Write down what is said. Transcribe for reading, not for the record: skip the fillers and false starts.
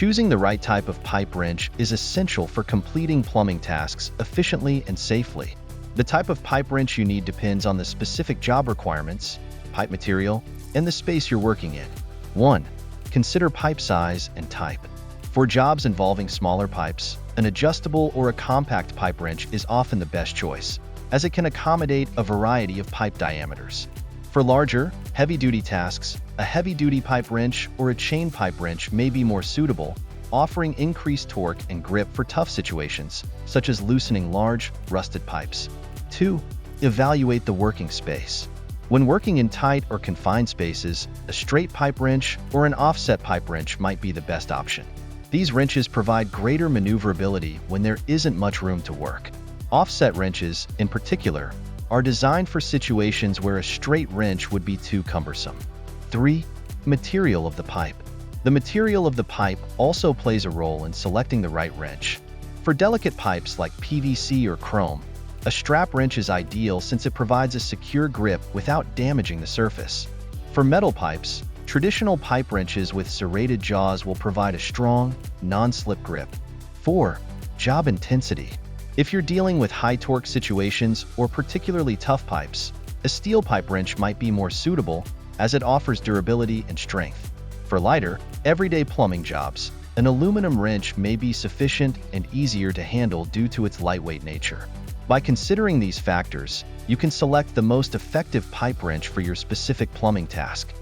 Choosing the right type of pipe wrench is essential for completing plumbing tasks efficiently and safely. The type of pipe wrench you need depends on the specific job requirements, pipe material, and the space you're working in. 1. Consider pipe size and type. For jobs involving smaller pipes, an adjustable or a compact pipe wrench is often the best choice, as it can accommodate a variety of pipe diameters. For larger, heavy-duty tasks, a heavy-duty pipe wrench or a chain pipe wrench may be more suitable, offering increased torque and grip for tough situations, such as loosening large, rusted pipes. 2. Evaluate the working space. When working in tight or confined spaces, a straight pipe wrench or an offset pipe wrench might be the best option. These wrenches provide greater maneuverability when there isn't much room to work. Offset wrenches, in particular, are designed for situations where a straight wrench would be too cumbersome. 3. Material of the pipe. The material of the pipe also plays a role in selecting the right wrench. For delicate pipes like PVC or chrome, a strap wrench is ideal since it provides a secure grip without damaging the surface. For metal pipes, traditional pipe wrenches with serrated jaws will provide a strong, non-slip grip. 4. Job intensity. If you're dealing with high-torque situations or particularly tough pipes, a steel pipe wrench might be more suitable as it offers durability and strength. For lighter, everyday plumbing jobs, an aluminum wrench may be sufficient and easier to handle due to its lightweight nature. By considering these factors, you can select the most effective pipe wrench for your specific plumbing task.